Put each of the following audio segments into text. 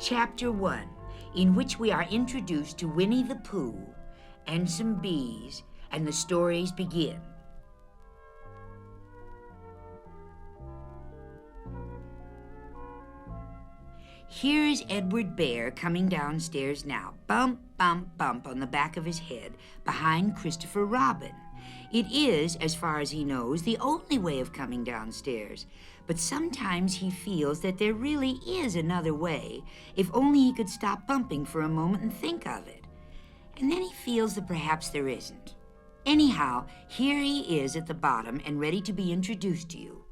Chapter 1, in which we are introduced to Winnie the Pooh and some bees, and the stories begin. Here is Edward Bear coming downstairs now, bump, bump, bump on the back of his head, behind Christopher Robin. It is, as far as he knows, the only way of coming downstairs. But sometimes he feels that there really is another way, if only he could stop bumping for a moment and think of it. And then he feels that perhaps there isn't. Anyhow, here he is at the bottom and ready to be introduced to you.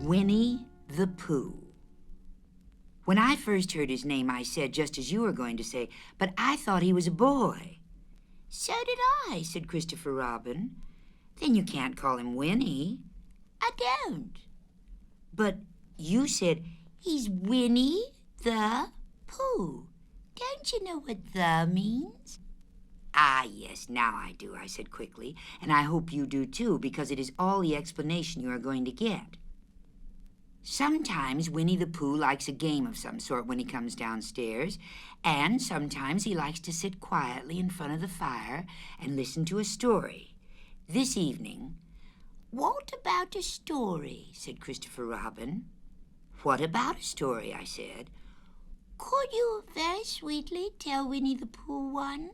Winnie the Pooh. When I first heard his name, I said, just as you were going to say, but I thought he was a boy. So did I, said Christopher Robin. Then you can't call him Winnie. I don't. But you said, he's Winnie the Pooh. Don't you know what the means? Ah, yes, now I do, I said quickly, and I hope you do too, because it is all the explanation you are going to get. Sometimes Winnie the Pooh likes a game of some sort when he comes downstairs, and sometimes he likes to sit quietly in front of the fire and listen to a story. This evening, "What about a story?" said Christopher Robin. "What about a story?" I said. "Could you very sweetly tell Winnie the Pooh one?"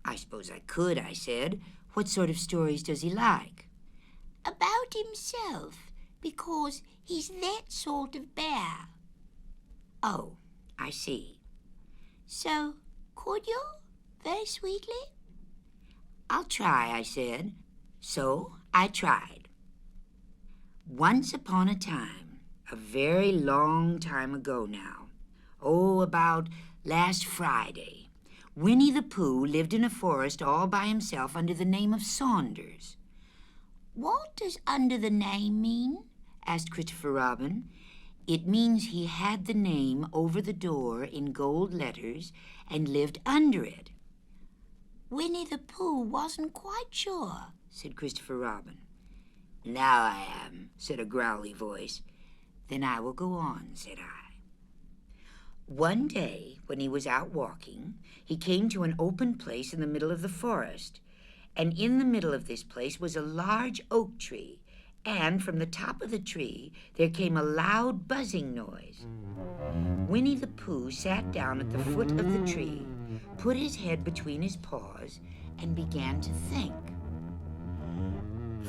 "I suppose I could," I said. "What sort of stories does he like?" "About himself, because he's that sort of bear." "Oh, I see." "So, could you, very sweetly?" "I'll try," I said. So I tried. Once upon a time, a very long time ago now, about last Friday, Winnie the Pooh lived in a forest all by himself under the name of Saunders. "What does under the name mean?" asked Christopher Robin. "It means he had the name over the door in gold letters and lived under it." "Winnie the Pooh wasn't quite sure," said Christopher Robin. "Now I am," said a growly voice. "Then I will go on," said I. One day, when he was out walking, he came to an open place in the middle of the forest, and in the middle of this place was a large oak tree, and from the top of the tree there came a loud buzzing noise. Winnie the Pooh sat down at the foot of the tree, put his head between his paws, and began to think.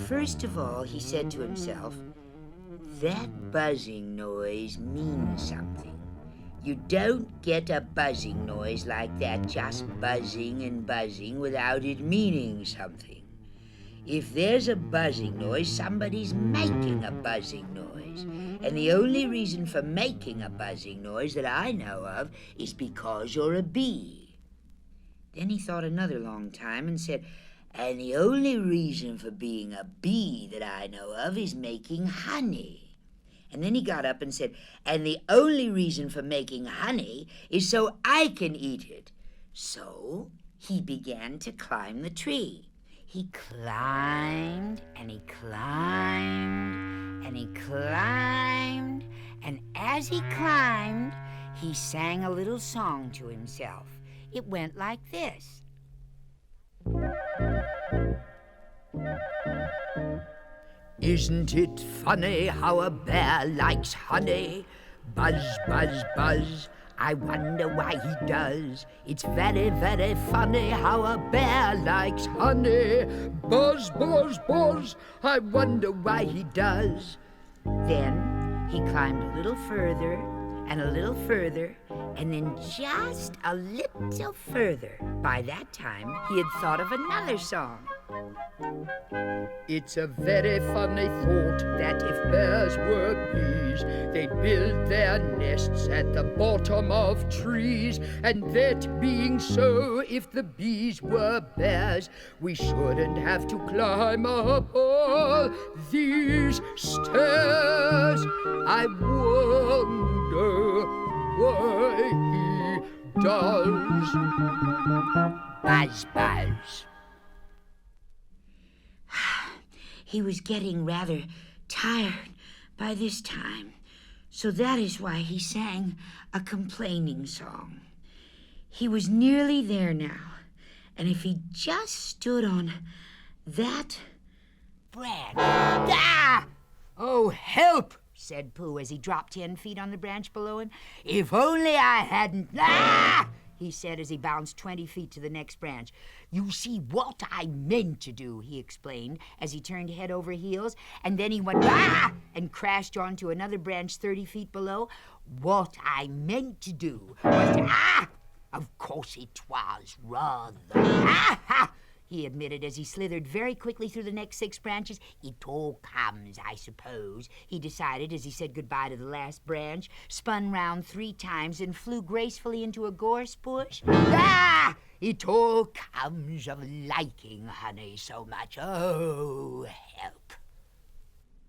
First of all, he said to himself, "That buzzing noise means something. You don't get a buzzing noise like that just buzzing and buzzing without it meaning something. If there's a buzzing noise, somebody's making a buzzing noise. And the only reason for making a buzzing noise that I know of is because you're a bee." Then he thought another long time and said, "And the only reason for being a bee that I know of is making honey." And then he got up and said, "And the only reason for making honey is so I can eat it." So he began to climb the tree. He climbed, and he climbed, and he climbed, and as he climbed, he sang a little song to himself. It went like this. Isn't it funny how a bear likes honey? Buzz, buzz, buzz, I wonder why he does. It's very, very funny how a bear likes honey. Buzz, buzz, buzz, I wonder why he does. Then he climbed a little further and a little further, and then just a little further. By that time, he had thought of another song. It's a very funny thought that if bears were bees, they'd build their nests at the bottom of trees. And that being so, if the bees were bears, we shouldn't have to climb up all these stairs. I wonder why he does. Buzz, buzz. He was getting rather tired by this time, So that is why he sang a complaining song. He was nearly there now, and if he just stood on that branch... Ah! Oh, help! Said Pooh as he dropped 10 feet on the branch below him. If only I hadn't... Ah! He said as he bounced 20 feet to the next branch. You see what I meant to do, he explained as he turned head over heels, and then he went and crashed onto another branch 30 feet below. What I meant to do was to... Of course it was rather... he admitted as he slithered very quickly through the next 6 branches. It all comes, I suppose, he decided as he said goodbye to the last branch, spun round 3 times, and flew gracefully into a gorse bush. It all comes of liking honey so much. Oh, help.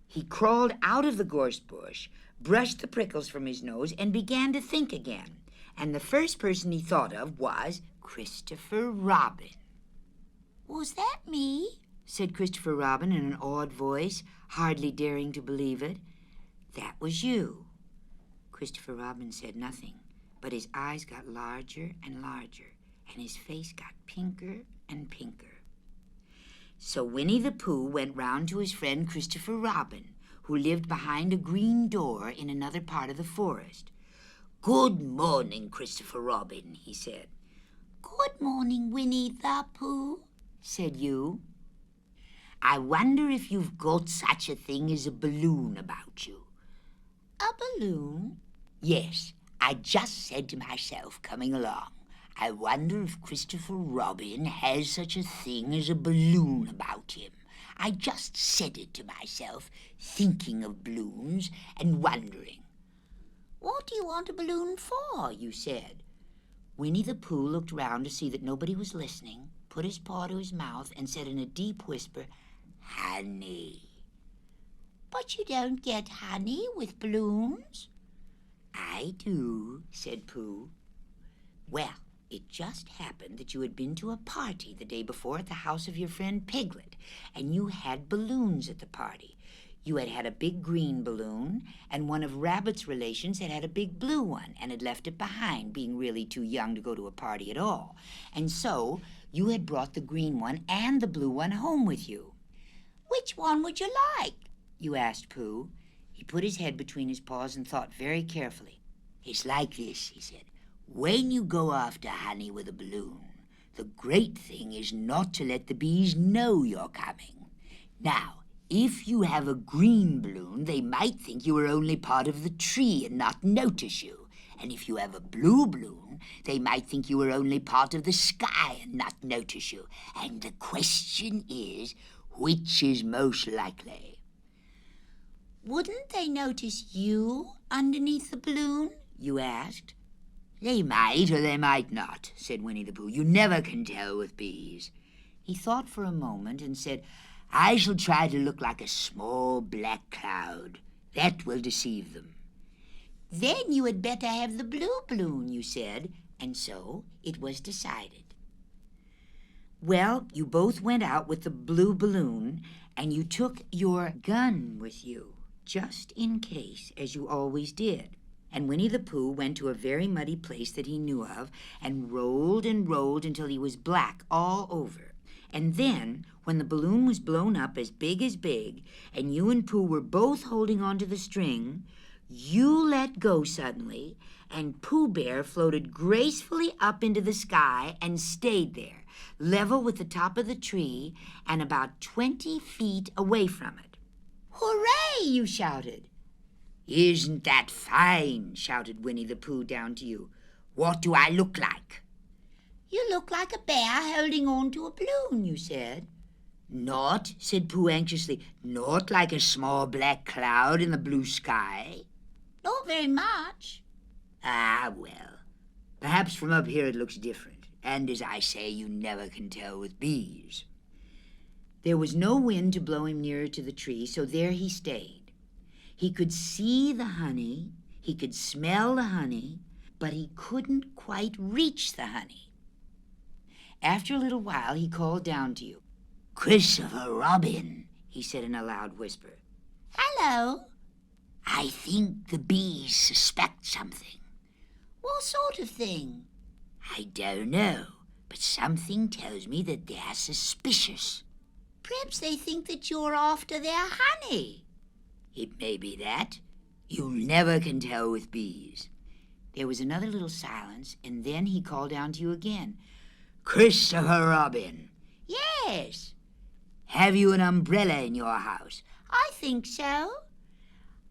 He crawled out of the gorse bush, brushed the prickles from his nose, and began to think again. And the first person he thought of was Christopher Robin. Was that me? Said Christopher Robin in an awed voice, hardly daring to believe it. That was you. Christopher Robin said nothing, but his eyes got larger and larger, and his face got pinker and pinker. So Winnie the Pooh went round to his friend Christopher Robin, who lived behind a green door in another part of the forest. Good morning, Christopher Robin, he said. Good morning, Winnie the Pooh, said you. I wonder if you've got such a thing as a balloon about you. A balloon? Yes, I just said to myself coming along, I wonder if Christopher Robin has such a thing as a balloon about him. I just said it to myself, thinking of balloons and wondering. What do you want a balloon for? You said. Winnie the Pooh looked round to see that nobody was listening, put his paw to his mouth, and said in a deep whisper, Honey. But you don't get honey with balloons. I do, said Pooh. Well, it just happened that you had been to a party the day before at the house of your friend Piglet, and you had balloons at the party. You had had a big green balloon, and one of Rabbit's relations had had a big blue one and had left it behind, being really too young to go to a party at all. And so you had brought the green one and the blue one home with you. Which one would you like? You asked Pooh. He put his head between his paws and thought very carefully. It's like this, he said. When you go after honey with a balloon, the great thing is not to let the bees know you're coming. Now, if you have a green balloon, they might think you are only part of the tree and not notice you. And if you have a blue balloon, they might think you are only part of the sky and not notice you. And the question is, which is most likely? Wouldn't they notice you underneath the balloon? You asked. They might or they might not, said Winnie the Pooh. You never can tell with bees. He thought for a moment and said, I shall try to look like a small black cloud. That will deceive them. Then you had better have the blue balloon, you said, and so it was decided. Well, you both went out with the blue balloon, and you took your gun with you, just in case, as you always did. And Winnie the Pooh went to a very muddy place that he knew of and rolled until he was black all over. And then, when the balloon was blown up as big, and you and Pooh were both holding onto the string, you let go suddenly, and Pooh Bear floated gracefully up into the sky and stayed there, level with the top of the tree and about 20 feet away from it. Hooray! You shouted. Isn't that fine? Shouted Winnie the Pooh down to you. What do I look like? You look like a bear holding on to a balloon, you said. Not, said Pooh anxiously, not like a small black cloud in the blue sky. Not very much. Ah, well, perhaps from up here it looks different. And as I say, you never can tell with bees. There was no wind to blow him nearer to the tree, so there he stayed. He could see the honey, he could smell the honey, but he couldn't quite reach the honey. After a little while, he called down to you. Christopher Robin, he said in a loud whisper. Hello. I think the bees suspect something. What sort of thing? I don't know, but something tells me that they're suspicious. Perhaps they think that you're after their honey. It may be that. You never can tell with bees. There was another little silence, and then he called down to you again. Christopher Robin. Yes, Have you an umbrella in your house? I think so.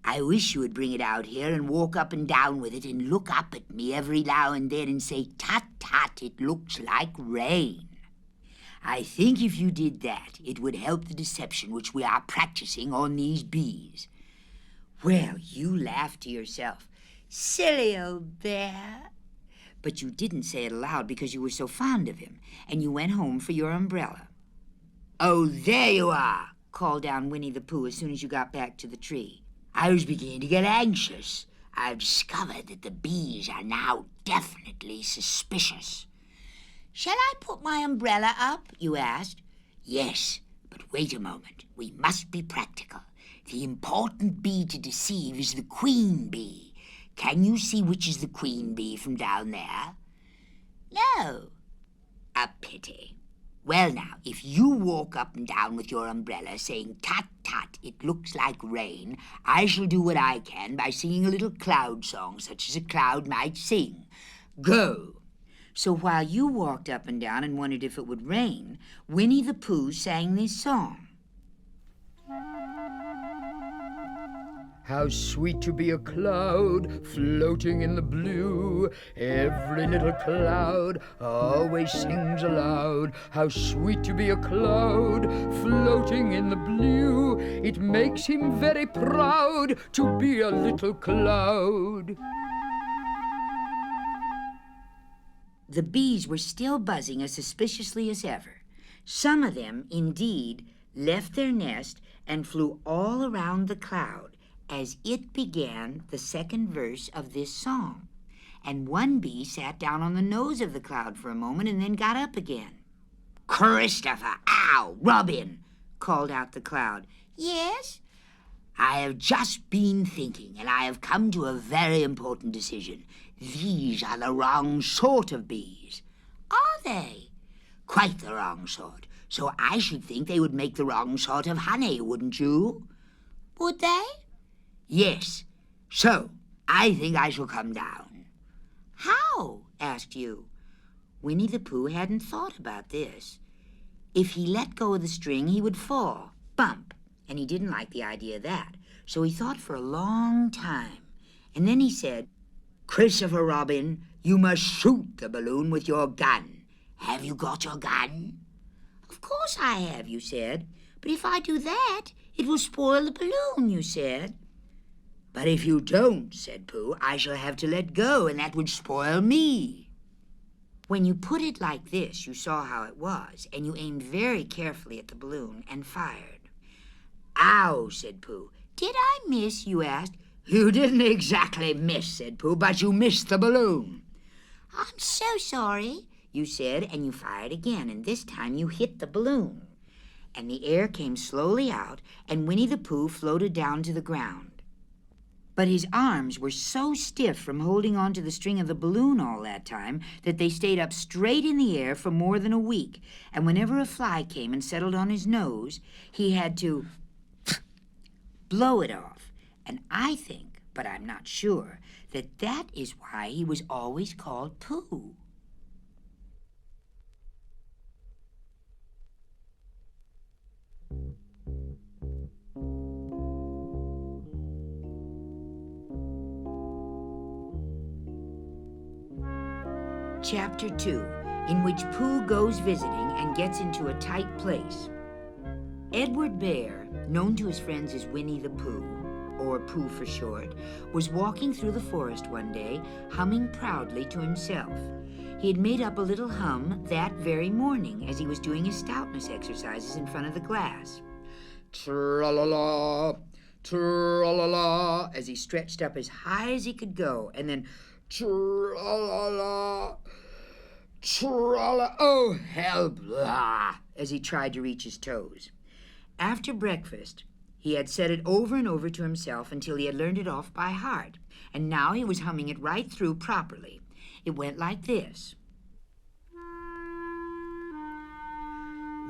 I wish you would bring it out here and walk up and down with it and look up at me every now and then and say, "Tut, tut, it looks like rain." I think if you did that, it would help the deception which we are practicing on these bees. Well, you laughed to yourself. Silly old bear. But you didn't say it aloud because you were so fond of him, and you went home for your umbrella. "Oh, there you are," called down Winnie the Pooh as soon as you got back to the tree. "I was beginning to get anxious. I've discovered that the bees are now definitely suspicious." Shall I put my umbrella up? You asked. "Yes, but wait a moment. We must be practical. The important bee to deceive is the queen bee. Can you see which is the queen bee from down there?" No. A pity. Well, now, if you walk up and down with your umbrella saying, "Tut, tut, it looks like rain," I shall do what I can by singing a little cloud song, such as a cloud might sing. Go. So while you walked up and down and wondered if it would rain, Winnie the Pooh sang this song. How sweet to be a cloud floating in the blue. Every little cloud always sings aloud. How sweet to be a cloud floating in the blue. It makes him very proud to be a little cloud. The bees were still buzzing as suspiciously as ever. Some of them, indeed, left their nest and flew all around the cloud as it began the second verse of this song. And one bee sat down on the nose of the cloud for a moment and then got up again. "Christopher, ow, Robin," called out the cloud. Yes? "I have just been thinking, and I have come to a very important decision. These are the wrong sort of bees." Are they? "Quite the wrong sort. So I should think they would make the wrong sort of honey, wouldn't you?" Would they? "Yes. So I think I shall come down." How? asked you. Winnie the Pooh hadn't thought about this. If he let go of the string, he would fall, bump, and he didn't like the idea of that. So he thought for a long time, and then he said, "Christopher Robin, you must shoot the balloon with your gun. Have you got your gun?" Of course I have, you said. But if I do that, it will spoil the balloon, you said. "But if you don't," said Pooh, "I shall have to let go, and that would spoil me." When you put it like this, you saw how it was, and you aimed very carefully at the balloon and fired. "Ow," said Pooh. Did I miss, you asked? "You didn't exactly miss," said Pooh, "but you missed the balloon." I'm so sorry, you said, and you fired again, and this time you hit the balloon. And the air came slowly out, and Winnie the Pooh floated down to the ground. But his arms were so stiff from holding on to the string of the balloon all that time that they stayed up straight in the air for more than a week, and whenever a fly came and settled on his nose, he had to blow it off. And I think, but I'm not sure, that is why he was always called Pooh. Chapter 2, in which Pooh goes visiting and gets into a tight place. Edward Bear, known to his friends as Winnie the Pooh, or Pooh for short, was walking through the forest one day, humming proudly to himself. He had made up a little hum that very morning as he was doing his stoutness exercises in front of the glass. Tra-la-la, tra-la-la, as he stretched up as high as he could go, and then tra-la-la, tra-la, oh, help, as he tried to reach his toes. After breakfast, He had said it over and over to himself until he had learned it off by heart, and now he was humming it right through properly. It went like this.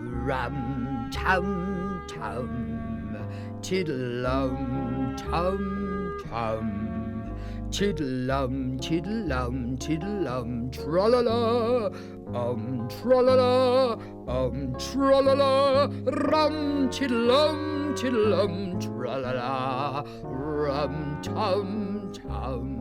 Rum tum tum, tiddle-um tum tum, tiddle-um, tiddle-um, tiddle-um, tra-la-la, tra-la-la, tra-la-la, rum tiddle-um, tiddle-um, tra-la-la, rum tum tum.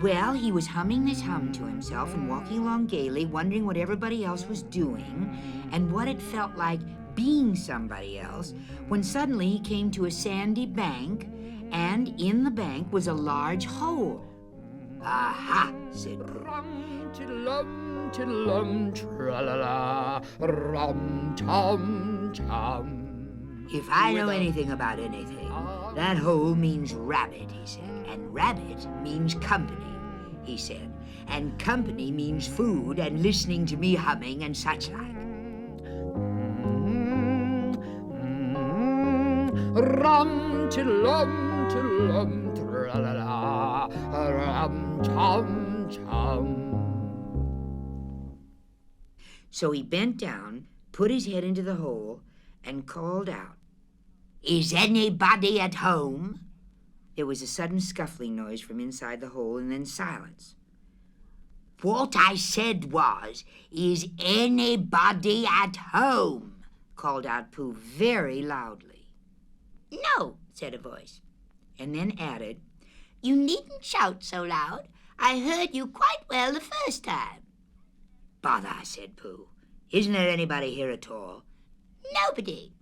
Well, he was humming this hum to himself and walking along gaily, wondering what everybody else was doing and what it felt like being somebody else, when suddenly he came to a sandy bank, and in the bank was a large hole. "Aha," said Pooh. Rum tiddle-um, tiddle-um, tra-la-la, rum tum tum. "If I know anything about anything, that hole means rabbit," he said. "And rabbit means company," he said. "And company means food and listening to me humming and such like." Rum tiddle-um, tiddle-um, tra-la-la, rum tum tum. So he bent down, put his head into the hole, and called out, "Is anybody at home?" There was a sudden scuffling noise from inside the hole, and then silence. "What I said was, is anybody at home?" called out Pooh very loudly. "No," said a voice. And then added, "You needn't shout so loud. I heard you quite well the first time." "Bother," said Pooh. "Isn't there anybody here at all?" "Nobody."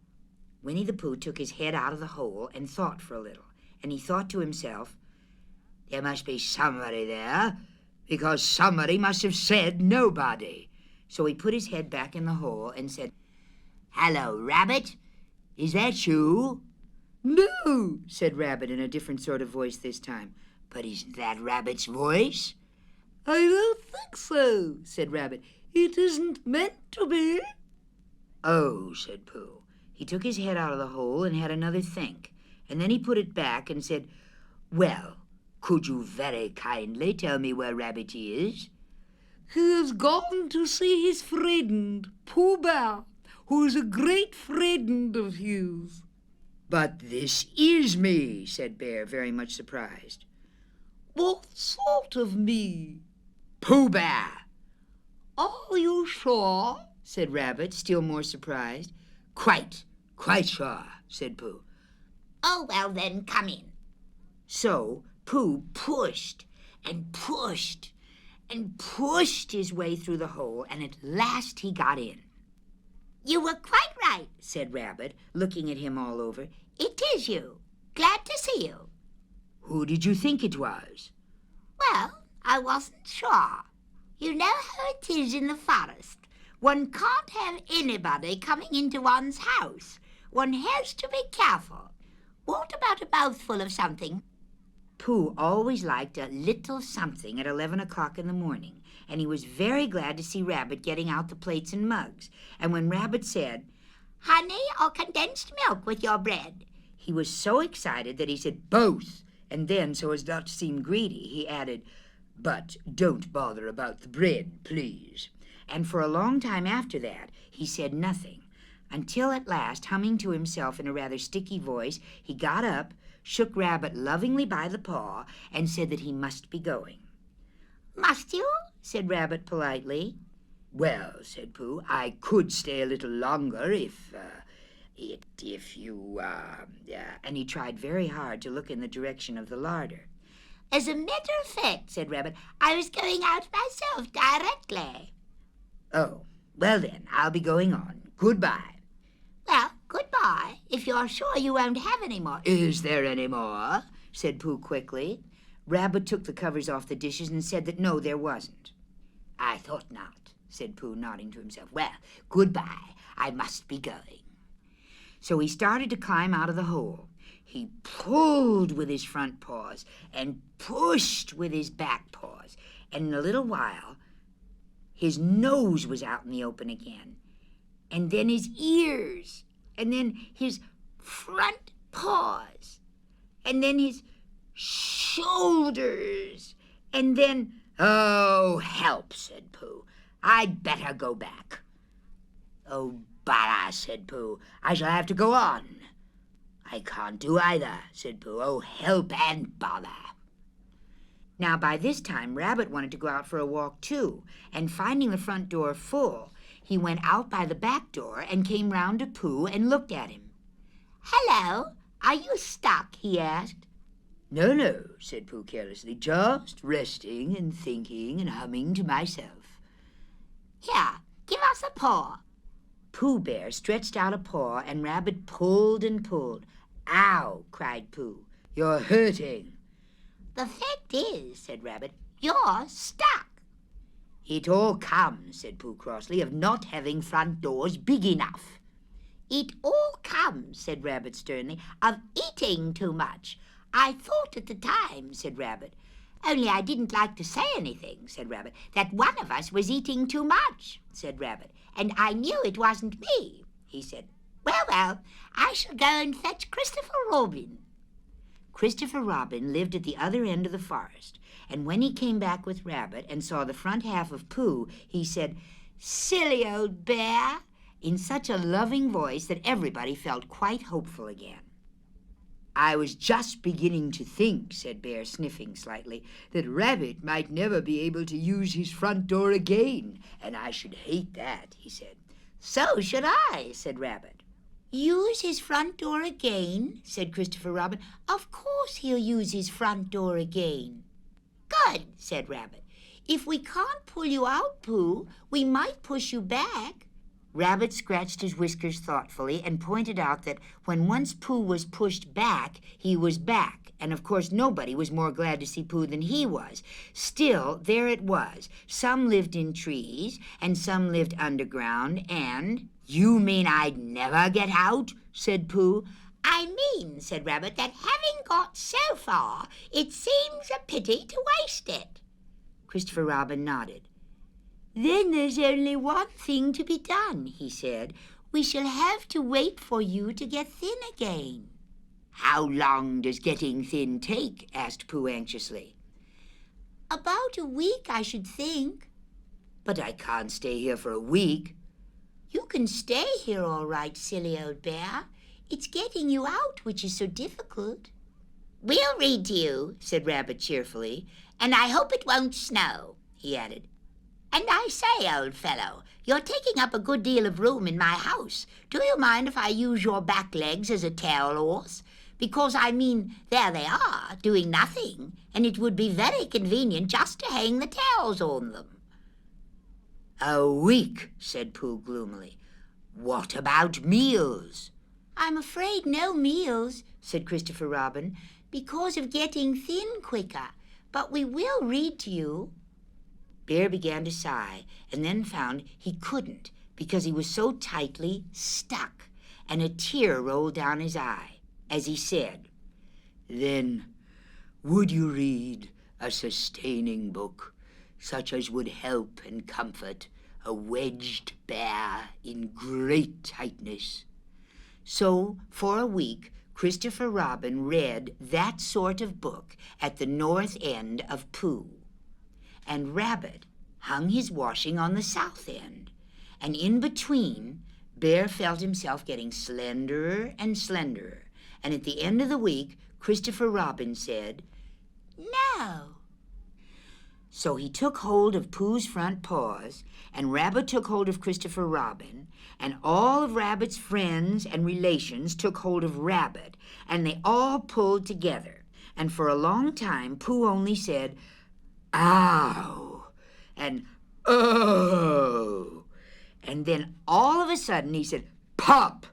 Winnie the Pooh took his head out of the hole and thought for a little. And he thought to himself, "There must be somebody there, because somebody must have said nobody." So he put his head back in the hole and said, "Hello, Rabbit. Is that you?" "No," said Rabbit in a different sort of voice this time. "But isn't that Rabbit's voice?" "I don't think so," said Rabbit. "It isn't meant to be." "Oh," said Pooh. He took his head out of the hole and had another think. And then he put it back and said, "Well, could you very kindly tell me where Rabbit is?" "He has gone to see his friend, Pooh Bear, who is a great friend of his." "But this is me," said Bear, very much surprised. "What sort of me?" "Pooh Bear." "Are you sure?" said Rabbit, still more surprised. Quite sure," said Pooh. "Oh, well then, come in." So Pooh pushed and pushed and pushed his way through the hole, and at last he got in. "You were quite right," said Rabbit, looking at him all over. "It is you. Glad to see you." "Who did you think it was?" "Well, I wasn't sure. You know how it is in the forest. One can't have anybody coming into one's house. One has to be careful. What about a mouthful of something?" Pooh always liked a little something at 11 o'clock in the morning, and he was very glad to see Rabbit getting out the plates and mugs. And when Rabbit said, "Honey or condensed milk with your bread?" he was so excited that he said both, and then, so as not to seem greedy, he added, "But don't bother about the bread, please." And for a long time after that, he said nothing, until at last, humming to himself in a rather sticky voice, he got up, shook Rabbit lovingly by the paw, and said that he must be going. "Must you?" said Rabbit politely. "Well," said Pooh, "I could stay a little longer if you, and he tried very hard to look in the direction of the larder. "As a matter of fact," said Rabbit, "I was going out myself directly." "Oh, well then, I'll be going on. Goodbye." "Well, goodbye, if you're sure you won't have any more." "Is there any more?" said Pooh quickly. Rabbit took the covers off the dishes and said that no, there wasn't. "I thought not," said Pooh, nodding to himself. "Well, goodbye. I must be going." So he started to climb out of the hole. He pulled with his front paws and pushed with his back paws, and in a little while his nose was out in the open again, and then his ears, and then his front paws, and then his shoulders, and then... "Oh, help," said Pooh. "I'd better go back." "Oh, bother," said Pooh. "I shall have to go on." "I can't do either," said Pooh. "Oh, help and bother." Now, by this time, Rabbit wanted to go out for a walk, too, and finding the front door full, he went out by the back door and came round to Pooh and looked at him. Hello, are you stuck? He asked. "No, no," said Pooh carelessly, "just resting and thinking and humming to myself." Here, give us a paw. Pooh Bear stretched out a paw, and Rabbit pulled and pulled. "Ow!" cried Pooh. "You're hurting." The fact is, said Rabbit, you're stuck. "It all comes," said Pooh crossly, "of not having front doors big enough." It all comes, said Rabbit sternly, of eating too much. I thought at the time, said Rabbit, only I didn't like to say anything, said Rabbit, that one of us was eating too much, said Rabbit, and I knew it wasn't me, he said. Well, I shall go and fetch Christopher Robin. Christopher Robin lived at the other end of the forest, and when he came back with Rabbit and saw the front half of Pooh, he said, "Silly old bear," in such a loving voice that everybody felt quite hopeful again. "I was just beginning to think," said Bear, sniffing slightly, "that Rabbit might never be able to use his front door again, and I should hate that," he said. "So should I," said Rabbit. "Use his front door again?" said Christopher Robin. "Of course he'll use his front door again." "Good," said Rabbit. "If we can't pull you out, Pooh, we might push you back." Rabbit scratched his whiskers thoughtfully and pointed out that when once Pooh was pushed back, he was back, and of course nobody was more glad to see Pooh than he was. Still, there it was. Some lived in trees, and some lived underground, and... "You mean I'd never get out?" said Pooh. "I mean," said Rabbit, "that having got so far, it seems a pity to waste it." Christopher Robin nodded. "Then there's only one thing to be done," he said. "We shall have to wait for you to get thin again." "How long does getting thin take?" asked Pooh anxiously. "About a week, I should think." "But I can't stay here for a week." "You can stay here all right, silly old bear. It's getting you out which is so difficult." "We'll read to you," said Rabbit cheerfully, "and I hope it won't snow," he added. "And I say, old fellow, you're taking up a good deal of room in my house. Do you mind if I use your back legs as a towel horse? Because, I mean, there they are, doing nothing, and it would be very convenient just to hang the towels on them." "A week," said Pooh gloomily. "What about meals?" "I'm afraid no meals," said Christopher Robin, "because of getting thin quicker. But we will read to you." Bear began to sigh, and then found he couldn't because he was so tightly stuck, and a tear rolled down his eye as he said, "Then would you read a sustaining book, such as would help and comfort a wedged bear in great tightness?" So, for a week, Christopher Robin read that sort of book at the north end of Pooh. And Rabbit hung his washing on the south end, and in between, Bear felt himself getting slenderer and slenderer, and at the end of the week, Christopher Robin said, "No." So he took hold of Pooh's front paws, and Rabbit took hold of Christopher Robin, and all of Rabbit's friends and relations took hold of Rabbit, and they all pulled together, and for a long time Pooh only said, "Ow!" and "Oh!" And then all of a sudden he said, "Pop!"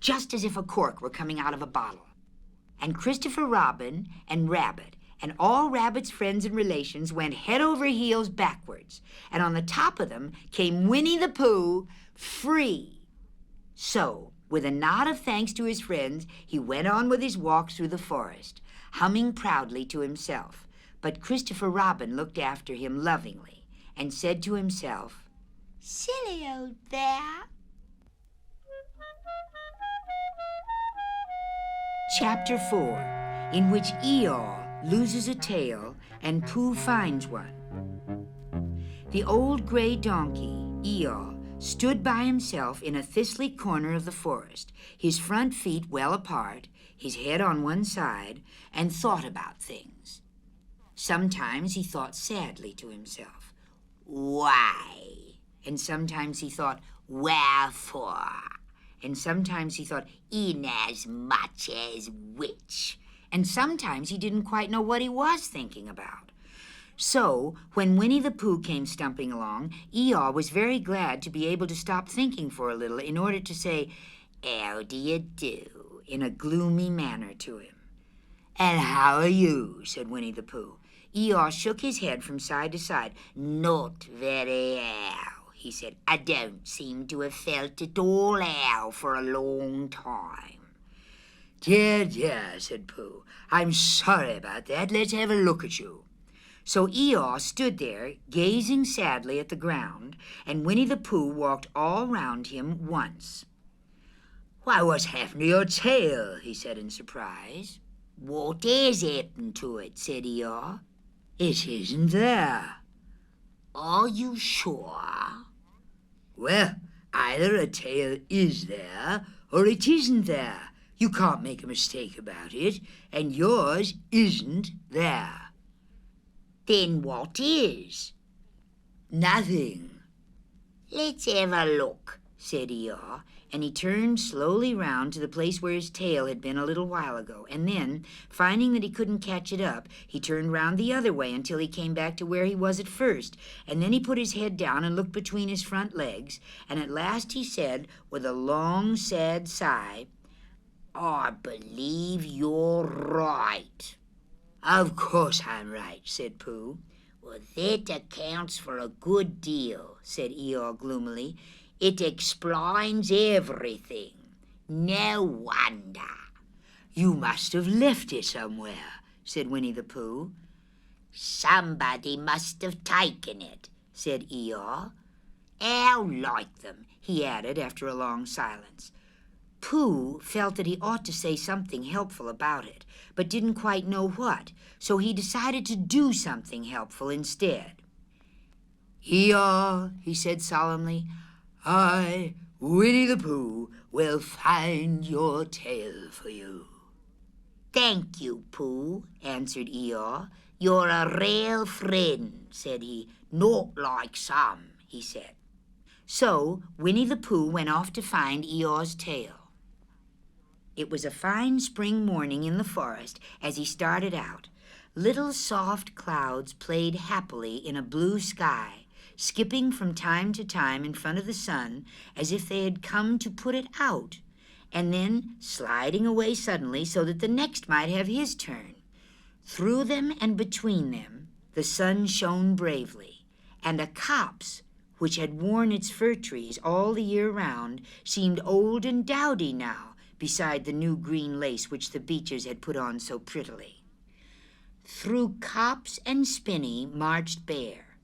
just as if a cork were coming out of a bottle. And Christopher Robin and Rabbit and all Rabbit's friends and relations went head over heels backwards, and on the top of them came Winnie the Pooh, free. So, with a nod of thanks to his friends, he went on with his walk through the forest, humming proudly to himself. But Christopher Robin looked after him lovingly and said to himself, "Silly old bear." Chapter 4, in which Eeyore loses a tail and Pooh finds one. The old gray donkey, Eeyore, stood by himself in a thistly corner of the forest, his front feet well apart, his head on one side, and thought about things. Sometimes he thought sadly to himself, "Why?" And sometimes he thought, "Wherefore?" And sometimes he thought, "Inasmuch as which?" And sometimes he didn't quite know what he was thinking about. So, when Winnie the Pooh came stumping along, Eeyore was very glad to be able to stop thinking for a little in order to say, "How do you do?" in a gloomy manner to him. "And how are you?" said Winnie the Pooh. Eeyore shook his head from side to side. "Not very well," he said. "I don't seem to have felt at all well for a long time." "Dear, dear," said Pooh. "I'm sorry about that. Let's have a look at you." So Eeyore stood there, gazing sadly at the ground, and Winnie the Pooh walked all round him once. "Why, what's happened to your tail?" he said in surprise. "What has happened to it?" said Eeyore. "It isn't there." "Are you sure?" "Well, either a tail is there or it isn't there. You can't make a mistake about it, and yours isn't there." "Then what is?" "Nothing." "Let's have a look," said Eeyore, and he turned slowly round to the place where his tail had been a little while ago, and then, finding that he couldn't catch it up, he turned round the other way until he came back to where he was at first, and then he put his head down and looked between his front legs, and at last he said, with a long, sad sigh, "I believe you're right." "Of course I'm right," said Pooh. "Well, that accounts for a good deal," said Eeyore gloomily. "It explains everything. No wonder." "You must have left it somewhere," said Winnie the Pooh. "Somebody must have taken it," said Eeyore. "How like them," he added after a long silence. Pooh felt that he ought to say something helpful about it, but didn't quite know what, so he decided to do something helpful instead. "Eeyore," he said solemnly, "I, Winnie the Pooh, will find your tail for you." "Thank you, Pooh," answered Eeyore. "You're a real friend," said he. "Not like some," he said. So Winnie the Pooh went off to find Eeyore's tail. It was a fine spring morning in the forest as he started out. Little soft clouds played happily in a blue sky, skipping from time to time in front of the sun as if they had come to put it out, and then sliding away suddenly so that the next might have his turn. Through them and between them the sun shone bravely, and a copse, which had worn its fir trees all the year round, seemed old and dowdy now, beside the new green lace which the beeches had put on so prettily. Through copse and spinney marched Bear,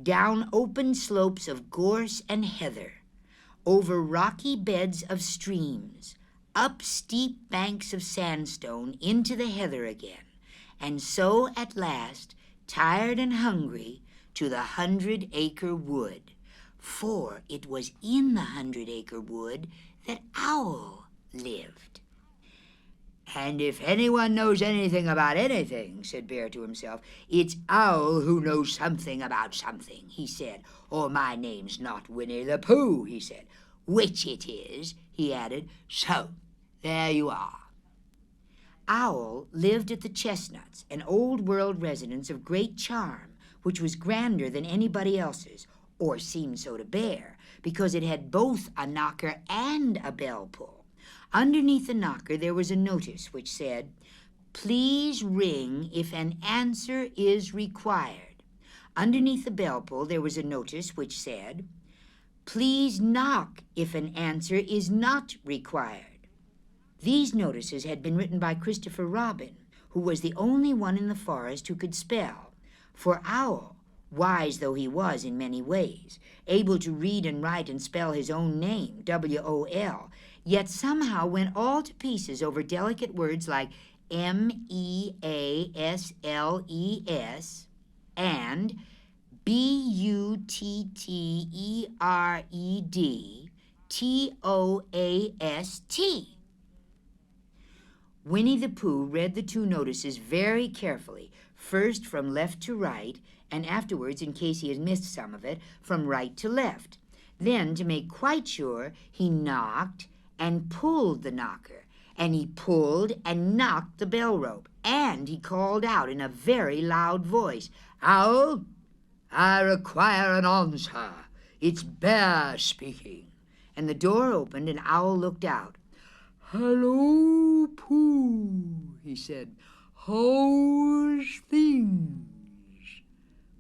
down open slopes of gorse and heather, over rocky beds of streams, up steep banks of sandstone into the heather again, and so at last, tired and hungry, to the 100-acre wood, for it was in the 100-acre wood that Owl lived. "And if anyone knows anything about anything," said Bear to himself, "it's Owl who knows something about something," he said. "Or my name's not Winnie the Pooh," he said. "Which it is," he added. "So, there you are." Owl lived at the Chestnuts, an old-world residence of great charm, which was grander than anybody else's, or seemed so to Bear, because it had both a knocker and a bell pull. Underneath the knocker there was a notice which said, "Please ring if an answer is required." Underneath the bell pull there was a notice which said, "Please knock if an answer is not required." These notices had been written by Christopher Robin, who was the only one in the forest who could spell, for Owl wise though he was in many ways, able to read and write and spell his own name, W-O-L, yet somehow went all to pieces over delicate words like M-E-A-S-L-E-S and B-U-T-T-E-R-E-D-T-O-A-S-T. Winnie the Pooh read the two notices very carefully, first from left to right, and afterwards, in case he had missed some of it, from right to left. Then, to make quite sure, he knocked and pulled the knocker, and he pulled and knocked the bell rope, and he called out in a very loud voice, "Owl, I require an answer. It's Bear speaking." And the door opened, and Owl looked out. "Hello, Pooh," he said. "How's things?"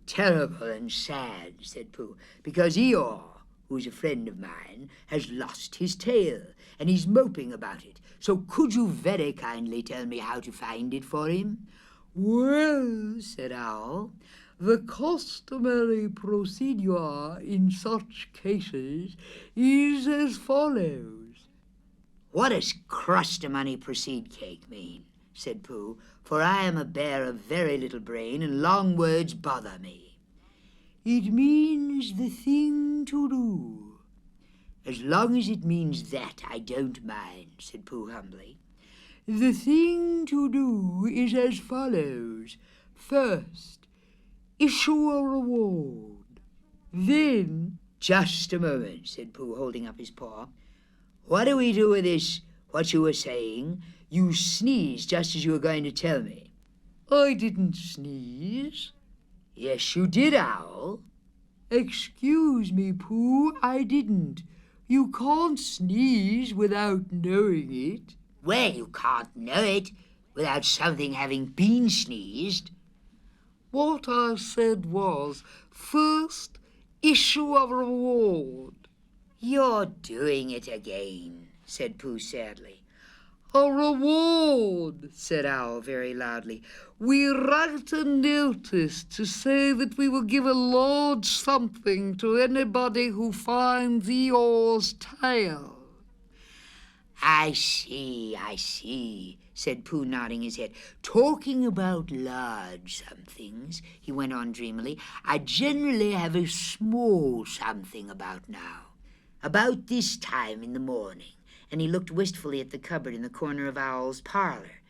"Terrible and sad," said Pooh, "because Eeyore, who's a friend of mine, has lost his tail, and he's moping about it. So could you very kindly tell me how to find it for him?" "Well," said Owl, "the customary procedure in such cases is as follows." "What does crust-a-money proceed cake mean?" said Pooh, "for I am a bear of very little brain, and long words bother me." "It means the thing to do." "As long as it means that, I don't mind," said Pooh humbly. "The thing to do is as follows. First, issue a reward. Then—" "Just a moment," said Pooh, holding up his paw. "What do we do with this, what you were saying? You sneezed just as you were going to tell me." "I didn't sneeze." "Yes, you did, Owl." "Excuse me, Pooh, I didn't. You can't sneeze without knowing it." "Well, you can't know it without something having been sneezed." "What I said was, first, issue a reward." "You're doing it again," said Pooh sadly. "A reward," said Owl very loudly. "We write a notice to say that we will give a large something to anybody who finds Eeyore's tail." I see, said Pooh, nodding his head. "Talking about large somethings," he went on dreamily, "I generally have a small something about now. About this time in the morning," and he looked wistfully at the cupboard in the corner of Owl's parlor.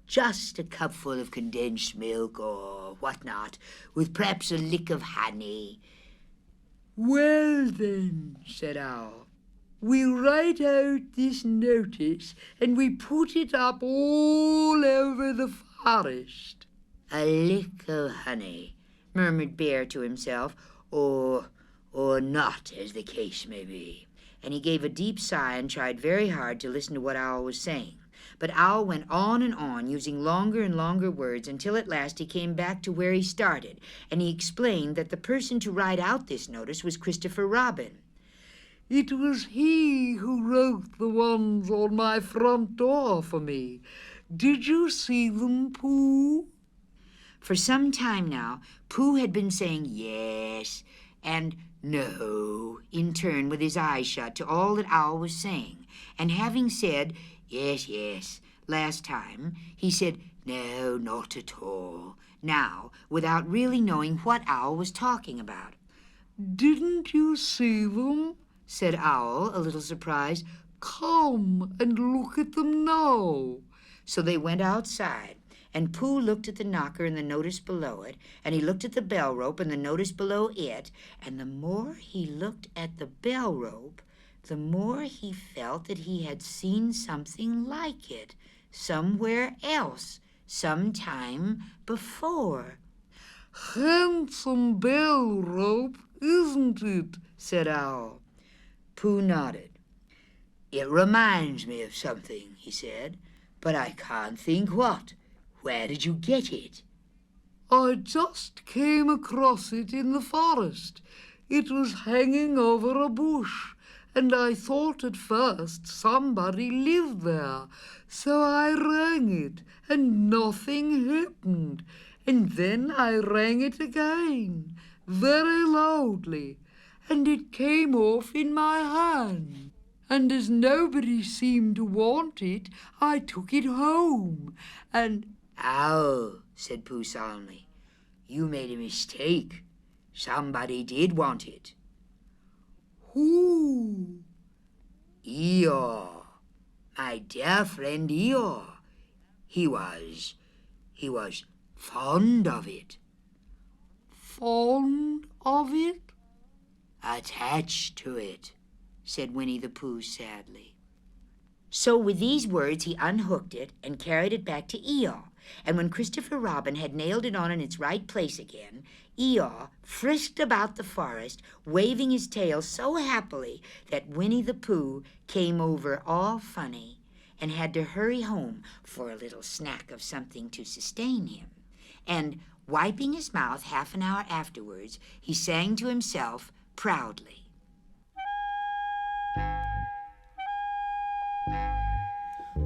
"Just a cupful of condensed milk or what-not, with perhaps a lick of honey." "Well, then," said Owl, "we write out this notice and we put it up all over the forest." "A lick of honey," murmured Bear to himself, or not, as the case may be. And he gave a deep sigh and tried very hard to listen to what Owl was saying. But Owl went on and on, using longer and longer words, until at last he came back to where he started, and he explained that the person to write out this notice was Christopher Robin. "It was he who wrote the ones on my front door for me. Did you see them, Pooh?" For some time now, Pooh had been saying yes and no in turn with his eyes shut to all that Owl was saying, and having said yes last time, he said no, not at all now, without really knowing what Owl was talking about. "Didn't you see them?" said Owl, a little surprised. "Come and look at them now." So they went outside, and Pooh looked at the knocker and the notice below it, and he looked at the bell rope and the notice below it, and the more he looked at the bell rope, the more he felt that he had seen something like it somewhere else, sometime before. "Handsome bell rope, isn't it?" said Owl. Pooh nodded. "It reminds me of something," he said, "but I can't think what. Where did you get it?" "I just came across it in the forest. It was hanging over a bush, and I thought at first somebody lived there. So I rang it, and nothing happened. And then I rang it again. very loudly, and it came off in my hand. And as nobody seemed to want it, I took it home, and—" "Ow," said Pooh solemnly. "You made a mistake. Somebody did want it." "Who?" "Eeyore. My dear friend Eeyore. He was fond of it." "Fond of it?" "Attached to it," said Winnie the Pooh sadly. So with these words he unhooked it and carried it back to Eeyore, and when Christopher Robin had nailed it on in its right place again, Eeyore frisked about the forest, waving his tail so happily that Winnie the Pooh came over all funny and had to hurry home for a little snack of something to sustain him. And wiping his mouth half an hour afterwards, he sang to himself proudly.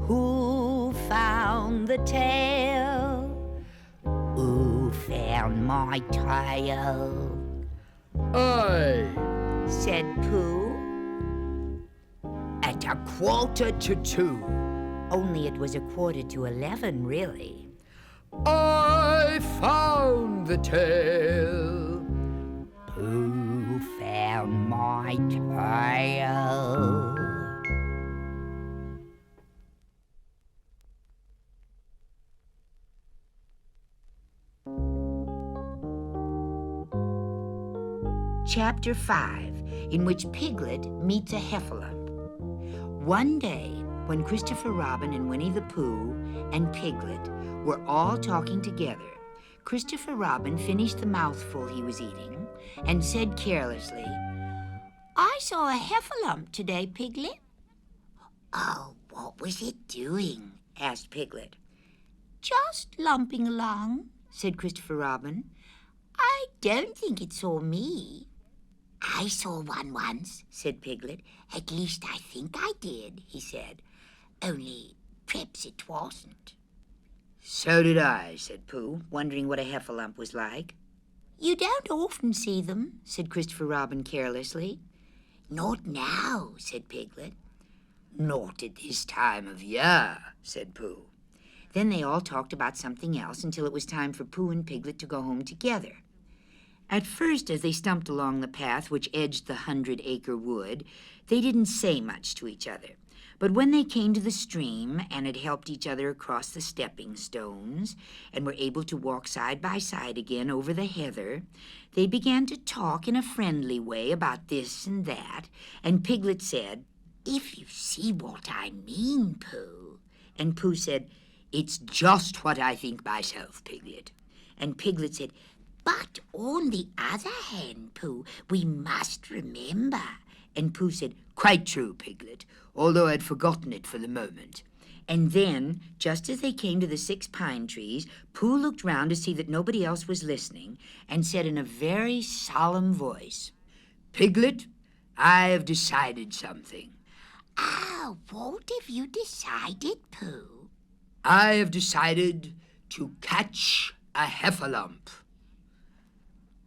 Who found the tail? Who found my tail? "I," Said Pooh. at 1:45. Only it was 11:15, really. "I found the tail." Who found my tail? Chapter 5, in which Piglet meets a Heffalump. One day, when Christopher Robin and Winnie the Pooh and Piglet were all talking together, Christopher Robin finished the mouthful he was eating and said carelessly, I saw a Heffalump today, Piglet. Oh, what was it doing? asked Piglet. Just lumping along. Said Christopher Robin. I don't think it saw me. I saw one once, said Piglet. At least I think I did, he said. Only perhaps it wasn't. So did I, said Pooh, wondering what a Heffalump was like. You don't often see them, said Christopher Robin carelessly. Not now, said Piglet. Not at this time of year, said Pooh. Then they all talked about something else until it was time for Pooh and Piglet to go home together. At first, as they stumped along the path which edged the 100-acre wood, they didn't say much to each other. But when they came to the stream and had helped each other across the stepping stones and were able to walk side by side again over the heather, they began to talk in a friendly way about this and that, and Piglet said, If you see what I mean, Pooh. And Pooh said, It's just what I think myself, Piglet. And Piglet said, But on the other hand, Pooh, we must remember. And Pooh said, Quite true, Piglet, although I'd forgotten it for the moment. And then, just as they came to the 6 pine trees, Pooh looked round to see that nobody else was listening and said in a very solemn voice, Piglet, I have decided something. Ah, what have you decided, Pooh? I have decided to catch a Heffalump.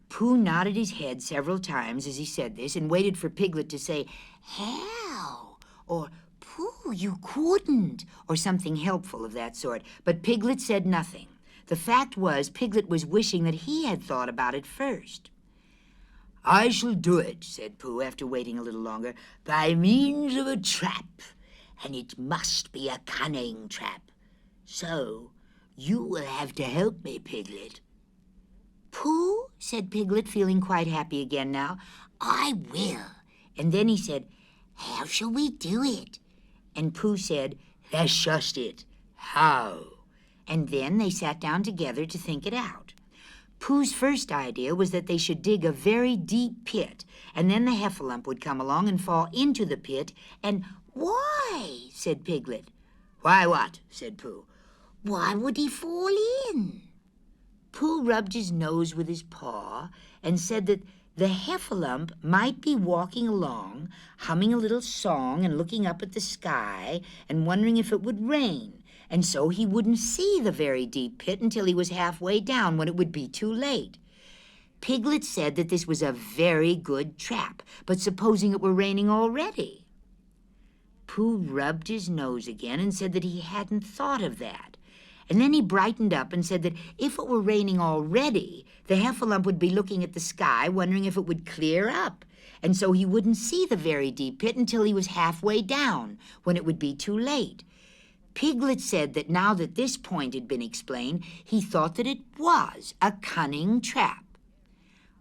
Pooh nodded his head several times as he said this and waited for Piglet to say, How? Or, Pooh, you couldn't, or something helpful of that sort. But Piglet said nothing. The fact was, Piglet was wishing that he had thought about it first. I shall do it, said Pooh after waiting a little longer, by means of a trap, and it must be a cunning trap. So, you will have to help me, Piglet. Pooh, said Piglet, feeling quite happy again now. I will. And then he said, How shall we do it? And Pooh said, That's just it. How? And then they sat down together to think it out. Pooh's first idea was that they should dig a very deep pit, and then the Heffalump would come along and fall into the pit, and Why? said Piglet. Why what? said Pooh. Why would he fall in? Pooh rubbed his nose with his paw and said that the Heffalump might be walking along, humming a little song and looking up at the sky and wondering if it would rain, and so he wouldn't see the very deep pit until he was halfway down when it would be too late. Piglet said that this was a very good trap, but supposing it were raining already? Pooh rubbed his nose again and said that he hadn't thought of that. And then he brightened up and said that if it were raining already, the Heffalump would be looking at the sky, wondering if it would clear up. And so he wouldn't see the very deep pit until he was halfway down, when it would be too late. Piglet said that now that this point had been explained, he thought that it was a cunning trap.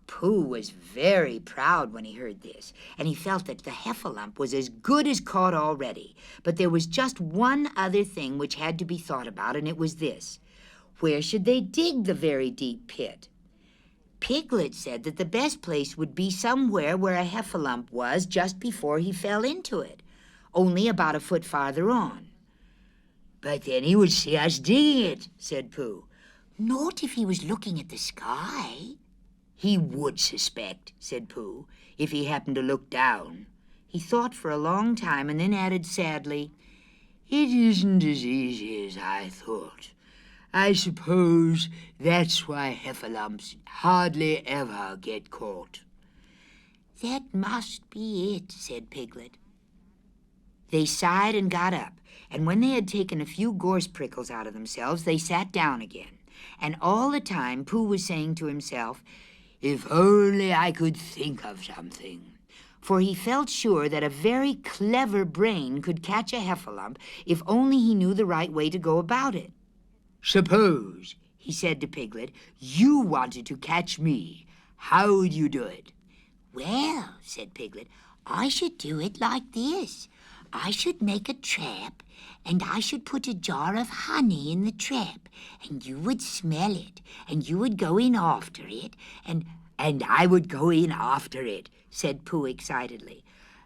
Pooh was very proud when he heard this, and he felt that the Heffalump was as good as caught already. But there was just one other thing which had to be thought about, and it was this. Where should they dig the very deep pit? Piglet said that the best place would be somewhere where a Heffalump was just before he fell into it, only about a foot farther on. "But then he would see us digging it," said Pooh. Not if he was looking at the sky. "He would suspect," said Pooh, "if he happened to look down." He thought for a long time and then added sadly, "It isn't as easy as I thought. I suppose that's why Heffalumps hardly ever get caught." That must be it, said Piglet. They sighed and got up, and when they had taken a few gorse prickles out of themselves, they sat down again. And all the time Pooh was saying to himself, "If only I could think of something." For he felt sure that a very clever brain could catch a Heffalump if only he knew the right way to go about it. "Suppose," he said to Piglet, "you wanted to catch me. How would you do it?" Well, said Piglet, I should do it like this. I should make a trap, and I should put a jar of honey in the trap, and you would smell it, and you would go in after it, And I would go in after it, said Pooh excitedly,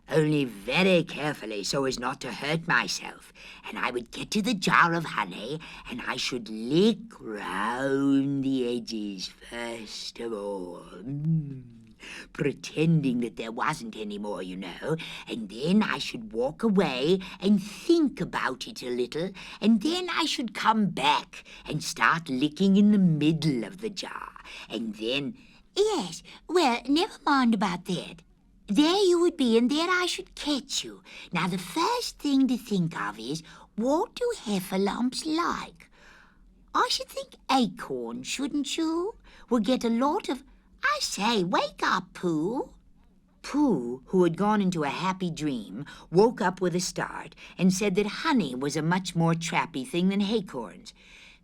"only very carefully so as not to hurt myself. and I would get to the jar of honey, and I should lick round the edges first of all, pretending that there wasn't any more, you know, and then I should walk away and think about it a little, and then I should come back and start licking in the middle of the jar, and then... Yes, well, never mind about that. There you would be, and there I should catch you. Now, the first thing to think of is, what do Heffalumps like? I should think acorns, shouldn't you? We'll get a lot of... I say, wake up, Pooh. Pooh, who had gone into a happy dream, woke up with a start and said that honey was a much more trappy thing than acorns.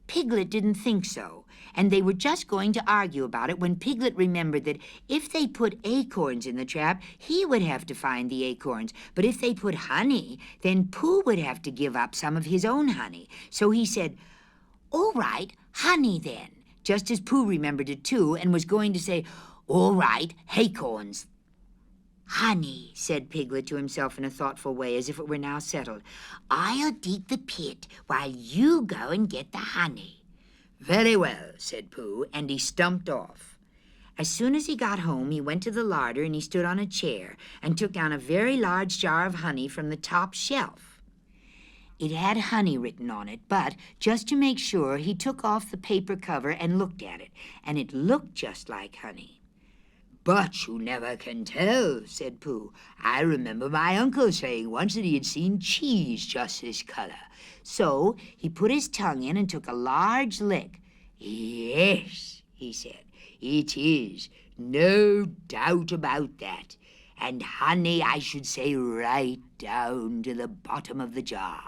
Piglet didn't think so, and they were just going to argue about it when Piglet remembered that if they put acorns in the trap, he would have to find the acorns. But if they put honey, then Pooh would have to give up some of his own honey. So he said, "All right, honey then," just as Pooh remembered it too and was going to say, "All right, acorns." Honey, said Piglet to himself in a thoughtful way, as if it were now settled. I'll dig the pit while you go and get the honey. "Very well," said Pooh, and he stumped off. As soon as he got home, he went to the larder and he stood on a chair and took down a very large jar of honey from the top shelf. It had honey written on it, but just to make sure, he took off the paper cover and looked at it, and it looked just like honey. "But you never can tell," said Pooh. "I remember my uncle saying once that he had seen cheese just this color." So he put his tongue in and took a large lick. "Yes," he said, "it is, no doubt about that. And honey, I should say, right down to the bottom of the jar.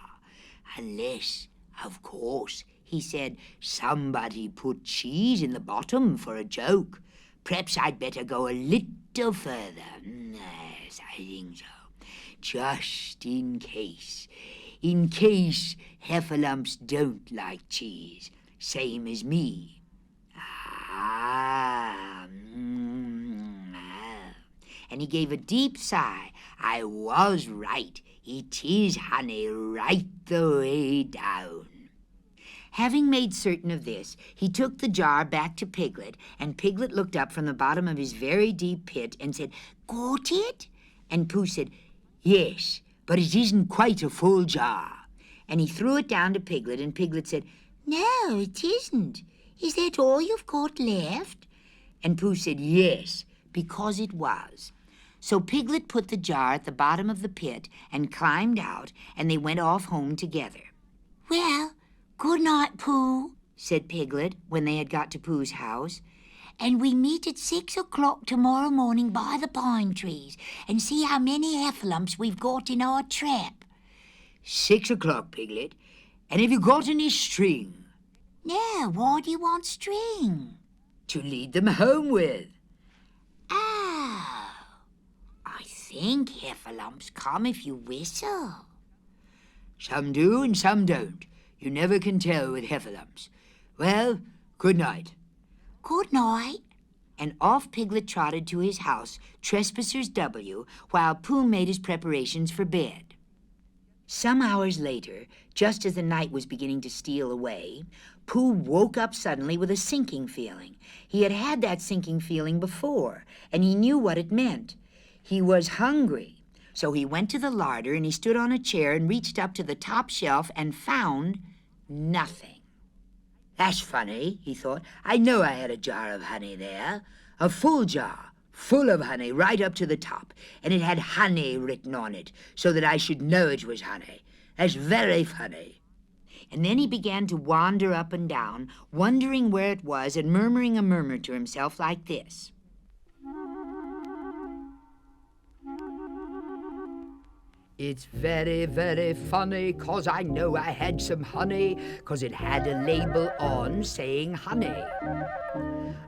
Unless, of course," he said, "somebody put cheese in the bottom for a joke. Perhaps I'd better go a little further. Yes, I think so. Just in case. In case Heffalumps don't like cheese, same as me." And he gave a deep sigh. "I was right. It is honey right the way down." Having made certain of this, he took the jar back to Piglet, and Piglet looked up from the bottom of his very deep pit and said, "Got it?" And Pooh said, "Yes, but it isn't quite a full jar." And he threw it down to Piglet, and Piglet said, No, it isn't. Is that all you've got left? And Pooh said yes, because it was. So Piglet put the jar at the bottom of the pit and climbed out, and they went off home together. Well, good night, Pooh, said Piglet when they had got to Pooh's house. and we meet at 6 o'clock tomorrow morning by the pine trees and see how many heffalumps we've got in our trap. 6 o'clock, Piglet. And have you got any string? No, why do you want string? To lead them home with. Oh, I think heffalumps come if you whistle. Some do and some don't. You never can tell with heffalumps. Well, good night. Good night. And off Piglet trotted to his house, Trespassers W, while Pooh made his preparations for bed. Some hours later, just as the night was beginning to steal away, Pooh woke up suddenly with a sinking feeling. He had had that sinking feeling before, and he knew what it meant. He was hungry. So he went to the larder and he stood on a chair and reached up to the top shelf and found nothing. That's funny, he thought. I know I had a jar of honey there. A full jar, full of honey, right up to the top. And it had honey written on it, so that I should know it was honey. That's very funny. And then he began to wander up and down, wondering where it was and murmuring a murmur to himself like this. It's very, very funny, 'cause I know I had some honey, 'cause it had a label on saying honey.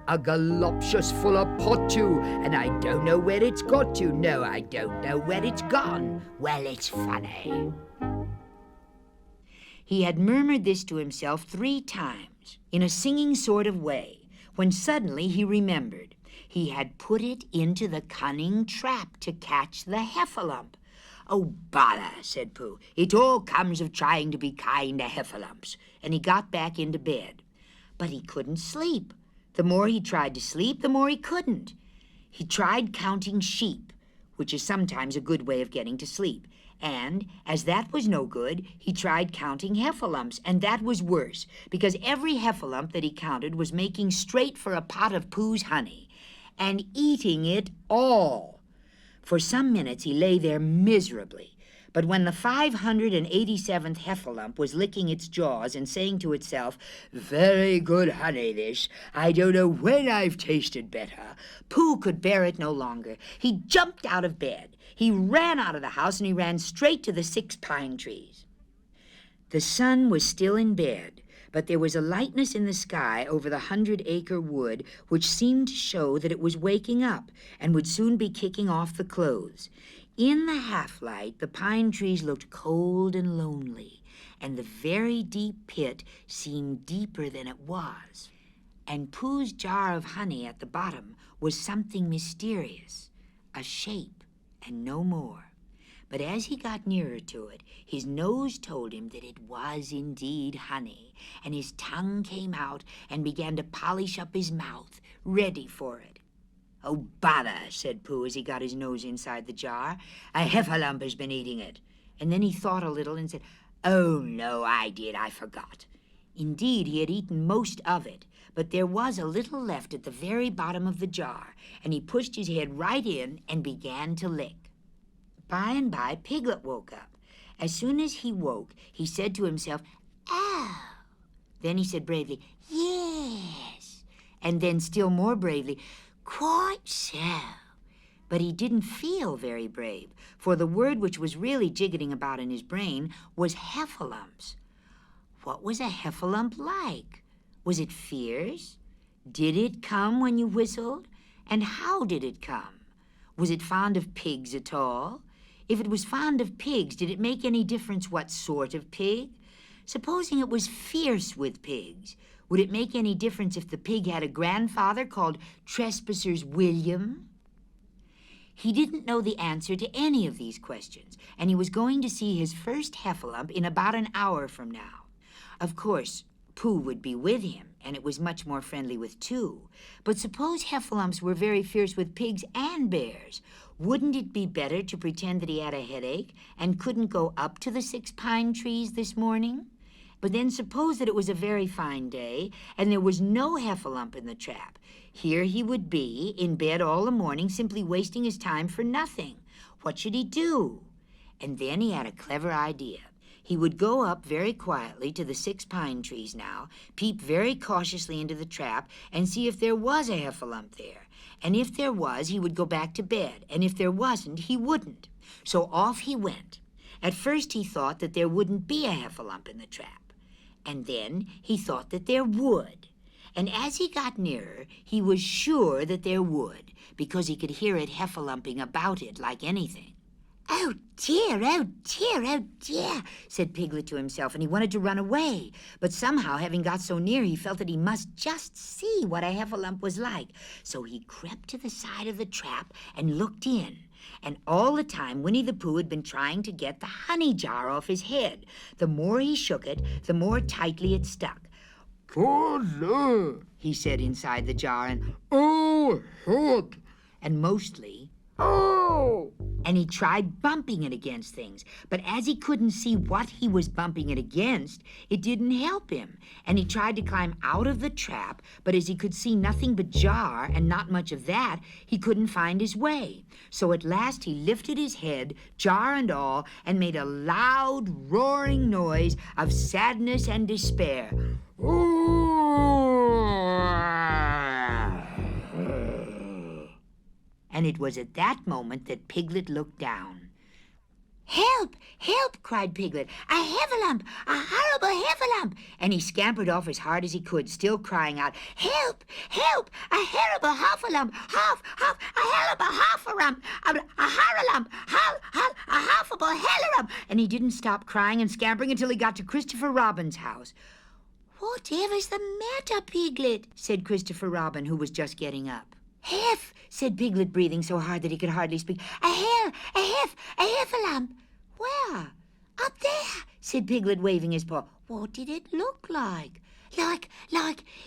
A galoptious full of pot too, and I don't know where it's got to. No, I don't know where it's gone. Well, it's funny. He had murmured this to himself 3 times, in a singing sort of way, when suddenly he remembered. He had put it into the cunning trap to catch the heffalump. Oh, bother, said Pooh. It all comes of trying to be kind to heffalumps. And he got back into bed. But he couldn't sleep. The more he tried to sleep, the more he couldn't. He tried counting sheep, which is sometimes a good way of getting to sleep. And, as that was no good, he tried counting heffalumps, and that was worse, because every heffalump that he counted was making straight for a pot of Pooh's honey, and eating it all. For some minutes he lay there miserably, but when the 587th heffalump was licking its jaws and saying to itself, "Very good honey this, I don't know when I've tasted better," Pooh could bear it no longer. He jumped out of bed. He ran out of the house and he ran straight to the 6 pine trees. The sun was still in bed, but there was a lightness in the sky over the 100-acre wood which seemed to show that it was waking up and would soon be kicking off the clothes. In the half-light, the pine trees looked cold and lonely, and the very deep pit seemed deeper than it was. And Pooh's jar of honey at the bottom was something mysterious, a shape and no more. But as he got nearer to it, his nose told him that it was indeed honey, and his tongue came out and began to polish up his mouth, ready for it. "Oh, bother," said Pooh as he got his nose inside the jar. "A heffalump has been eating it." And then he thought a little and said, "Oh, no, I forgot." Indeed, he had eaten most of it, but there was a little left at the very bottom of the jar, and he pushed his head right in and began to lick. By and by, Piglet woke up. As soon as he woke, he said to himself, "Oh." Then he said bravely, "Yes." And then still more bravely, "Quite so." But he didn't feel very brave, for the word which was really jiggetting about in his brain was heffalumps. What was a heffalump like? Was it fierce? Did it come when you whistled? And how did it come? Was it fond of pigs at all? If it was fond of pigs, did it make any difference what sort of pig? Supposing it was fierce with pigs, would it make any difference if the pig had a grandfather called Trespassers William? He didn't know the answer to any of these questions, and he was going to see his first heffalump in about an hour from now. Of course, Pooh would be with him, and it was much more friendly with 2. But suppose heffalumps were very fierce with pigs and bears. Wouldn't it be better to pretend that he had a headache and couldn't go up to the 6 pine trees this morning? But then suppose that it was a very fine day, and there was no Heffalump in the trap. Here he would be, in bed all the morning, simply wasting his time for nothing. What should he do? And then he had a clever idea. He would go up very quietly to the 6 pine trees now, peep very cautiously into the trap, and see if there was a Heffalump there. And if there was, he would go back to bed, and if there wasn't, he wouldn't. So off he went. At first he thought that there wouldn't be a Heffalump in the trap, and then he thought that there would. And as he got nearer, he was sure that there would, because he could hear it Heffalumping about it like anything. Oh dear, oh dear, oh dear, said Piglet to himself, and he wanted to run away. But somehow, having got so near, he felt that he must just see what a Heffalump was like. So he crept to the side of the trap and looked in. And all the time, Winnie the Pooh had been trying to get the honey jar off his head. The more he shook it, the more tightly it stuck. "Voila," he said inside the jar, and "Oh, head." and mostly, "Oh." and he tried bumping it against things. But as he couldn't see what he was bumping it against, it didn't help him. And he tried to climb out of the trap, but as he could see nothing but jar, and not much of that, he couldn't find his way. So at last he lifted his head, jar and all, and made a loud, roaring noise of sadness and despair. And it was at that moment that Piglet looked down. Help! Help! cried Piglet. A Heffalump! A horrible Heffalump! And he scampered off as hard as he could, still crying out, Help! Help! A horrible Heffalump! Half! A horrible Heffalump! A Haralump! A horrible Hellalump! And he didn't stop crying and scampering until he got to Christopher Robin's house. Whatever's the matter, Piglet? said Christopher Robin, who was just getting up. Heff, said Piglet, breathing so hard that he could hardly speak. A Heffalump. Where? Up there, said Piglet, waving his paw. What did it look like? Like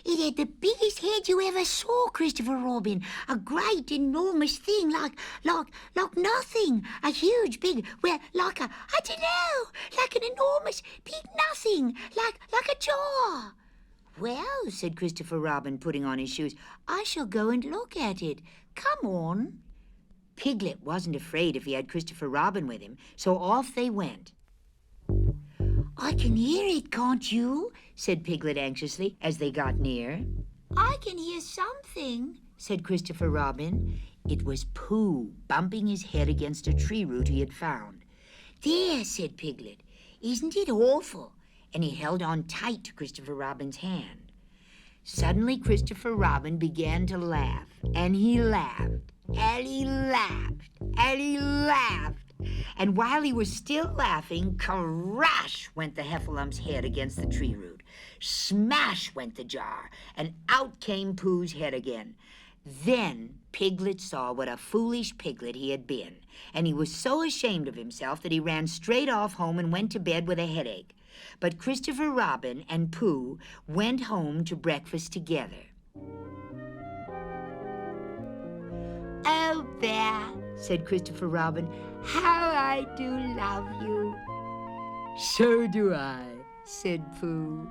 it had the biggest head you ever saw, Christopher Robin. A great, enormous thing, like nothing. A huge, big, well, like a, I don't know, like an enormous, big nothing, like a jaw. Well, said Christopher Robin, putting on his shoes, I shall go and look at it. Come on. Piglet wasn't afraid if he had Christopher Robin with him, so off they went. I can hear it, can't you? said Piglet anxiously as they got near. I can hear something, said Christopher Robin. It was Pooh bumping his head against a tree root he had found. There, said Piglet. Isn't it awful? And he held on tight to Christopher Robin's hand. Suddenly Christopher Robin began to laugh, and he laughed, and he laughed, and he laughed. And while he was still laughing, crash went the Heffalump's head against the tree root. Smash went the jar, and out came Pooh's head again. Then Piglet saw what a foolish piglet he had been, and he was so ashamed of himself that he ran straight off home and went to bed with a headache. But Christopher Robin and Pooh went home to breakfast together. Oh, there, said Christopher Robin. How I do love you. So do I, said Pooh.